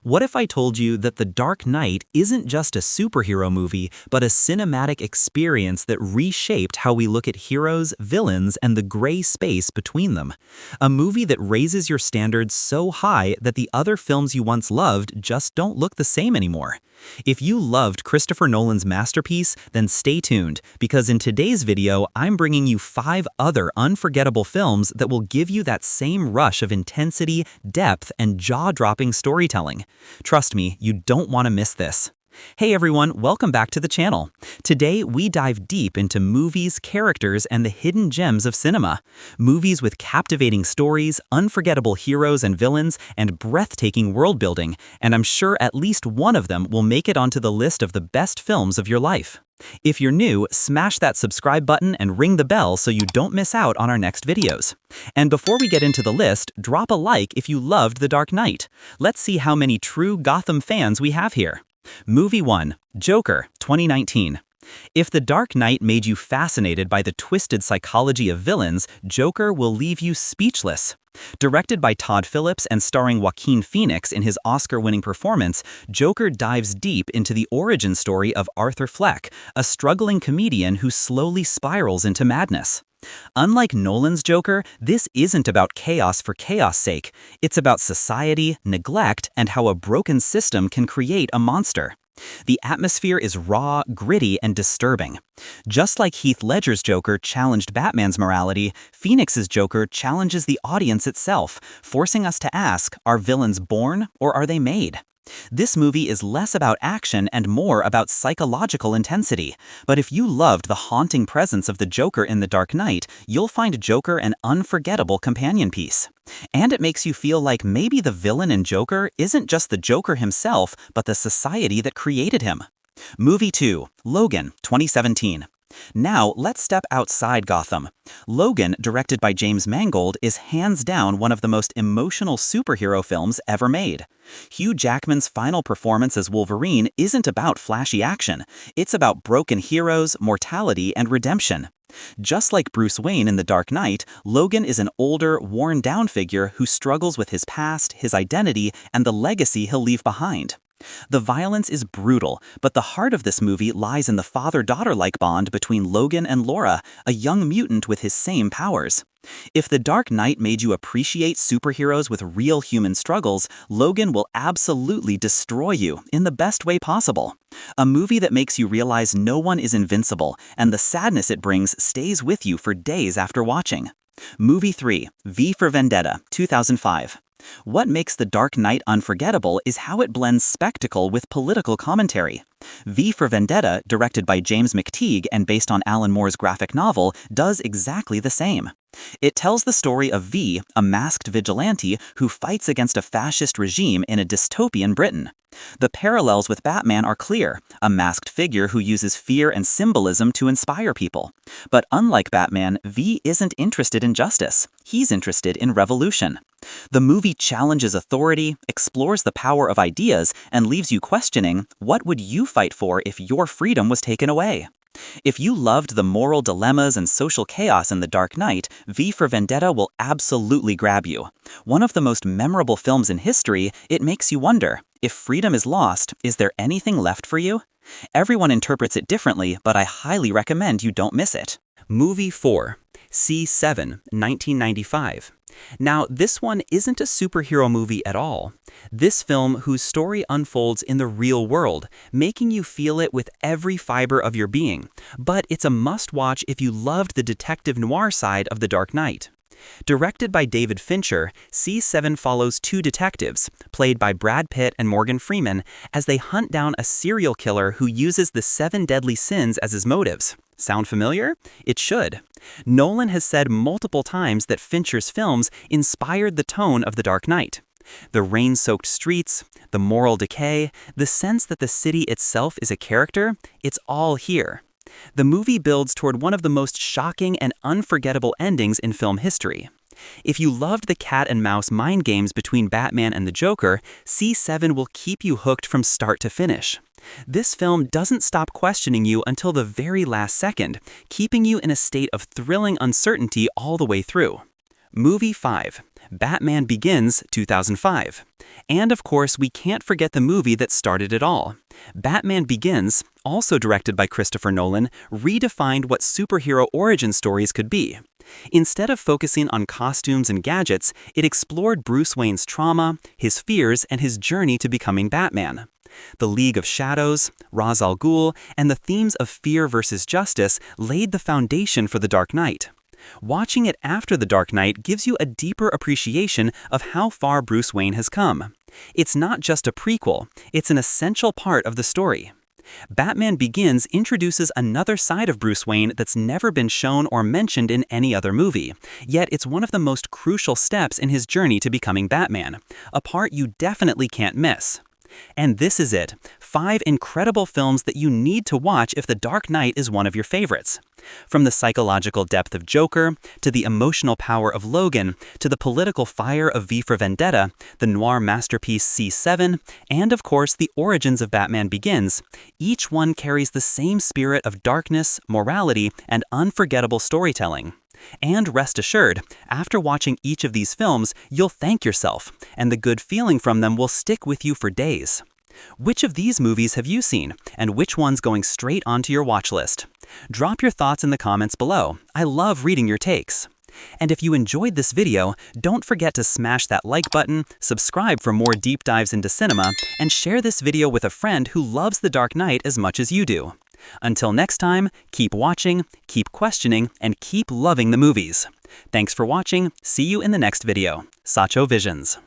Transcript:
What if I told you that The Dark Knight isn't just a superhero movie, but a cinematic experience that reshaped how we look at heroes, villains, and the gray space between them? A movie that raises your standards so high that the other films you once loved just don't look the same anymore. If you loved Christopher Nolan's masterpiece, then stay tuned, because in today's video, I'm bringing you 5 other unforgettable films that will give you that same rush of intensity, depth, and jaw-dropping storytelling. Trust me, you don't want to miss this. Hey everyone, welcome back to the channel. Today, we dive deep into movies, characters, and the hidden gems of cinema. Movies with captivating stories, unforgettable heroes and villains, and breathtaking world building, and I'm sure at least one of them will make it onto the list of the best films of your life. If you're new, smash that subscribe button and ring the bell so you don't miss out on our next videos. And before we get into the list, drop a like if you loved The Dark Knight. Let's see how many true Gotham fans we have here. Movie 1, Joker, 2019. If The Dark Knight made you fascinated by the twisted psychology of villains, Joker will leave you speechless. Directed by Todd Phillips and starring Joaquin Phoenix in his Oscar-winning performance, Joker dives deep into the origin story of Arthur Fleck, a struggling comedian who slowly spirals into madness. Unlike Nolan's Joker, this isn't about chaos for chaos' sake. It's about society, neglect, and how a broken system can create a monster. The atmosphere is raw, gritty, and disturbing. Just like Heath Ledger's Joker challenged Batman's morality, Phoenix's Joker challenges the audience itself, forcing us to ask, are villains born or are they made? This movie is less about action and more about psychological intensity. But if you loved the haunting presence of the Joker in The Dark Knight, you'll find Joker an unforgettable companion piece. And it makes you feel like maybe the villain in Joker isn't just the Joker himself, but the society that created him. Movie 2, Logan, 2017. Now, let's step outside Gotham. Logan, directed by James Mangold, is hands down one of the most emotional superhero films ever made. Hugh Jackman's final performance as Wolverine isn't about flashy action. It's about broken heroes, mortality, and redemption. Just like Bruce Wayne in The Dark Knight, Logan is an older, worn-down figure who struggles with his past, his identity, and the legacy he'll leave behind. The violence is brutal, but the heart of this movie lies in the father-daughter-like bond between Logan and Laura, a young mutant with his same powers. If The Dark Knight made you appreciate superheroes with real human struggles, Logan will absolutely destroy you in the best way possible. A movie that makes you realize no one is invincible, and the sadness it brings stays with you for days after watching. Movie 3, V for Vendetta, 2005. What makes The Dark Knight unforgettable is how it blends spectacle with political commentary. V for Vendetta, directed by James McTeague and based on Alan Moore's graphic novel, does exactly the same. It tells the story of V, a masked vigilante who fights against a fascist regime in a dystopian Britain. The parallels with Batman are clear, a masked figure who uses fear and symbolism to inspire people. But unlike Batman, V isn't interested in justice. He's interested in revolution. The movie challenges authority, explores the power of ideas, and leaves you questioning, what would you fight for if your freedom was taken away? If you loved the moral dilemmas and social chaos in The Dark Knight, V for Vendetta will absolutely grab you. One of the most memorable films in history, it makes you wonder, if freedom is lost, is there anything left for you? Everyone interprets it differently, but I highly recommend you don't miss it. Movie 4, C7, 1995. Now, this one isn't a superhero movie at all. This film whose story unfolds in the real world, making you feel it with every fiber of your being. But it's a must-watch if you loved the detective noir side of The Dark Knight. Directed by David Fincher, C7 follows 2 detectives, played by Brad Pitt and Morgan Freeman, as they hunt down a serial killer who uses the 7 deadly sins as his motives. Sound familiar? It should. Nolan has said multiple times that Fincher's films inspired the tone of The Dark Knight. The rain-soaked streets, the moral decay, the sense that the city itself is a character, it's all here. The movie builds toward one of the most shocking and unforgettable endings in film history. If you loved the cat and mouse mind games between Batman and the Joker, C7 will keep you hooked from start to finish. This film doesn't stop questioning you until the very last second, keeping you in a state of thrilling uncertainty all the way through. Movie 5, Batman Begins 2005. And of course, we can't forget the movie that started it all. Batman Begins, also directed by Christopher Nolan, redefined what superhero origin stories could be. Instead of focusing on costumes and gadgets, it explored Bruce Wayne's trauma, his fears, and his journey to becoming Batman. The League of Shadows, Ra's al Ghul, and the themes of fear versus justice laid the foundation for The Dark Knight. Watching it after The Dark Knight gives you a deeper appreciation of how far Bruce Wayne has come. It's not just a prequel, it's an essential part of the story. Batman Begins introduces another side of Bruce Wayne that's never been shown or mentioned in any other movie, yet it's one of the most crucial steps in his journey to becoming Batman, a part you definitely can't miss. And this is it, 5 incredible films that you need to watch if The Dark Knight is one of your favorites. From the psychological depth of Joker, to the emotional power of Logan, to the political fire of V for Vendetta, the noir masterpiece C7, and of course the origins of Batman Begins, each one carries the same spirit of darkness, morality, and unforgettable storytelling. And rest assured, after watching each of these films, you'll thank yourself, and the good feeling from them will stick with you for days. Which of these movies have you seen, and which one's going straight onto your watch list? Drop your thoughts in the comments below. I love reading your takes. And if you enjoyed this video, don't forget to smash that like button, subscribe for more deep dives into cinema, and share this video with a friend who loves The Dark Knight as much as you do. Until next time, keep watching, keep questioning, and keep loving the movies. Thanks for watching. See you in the next video. Sacho Visions.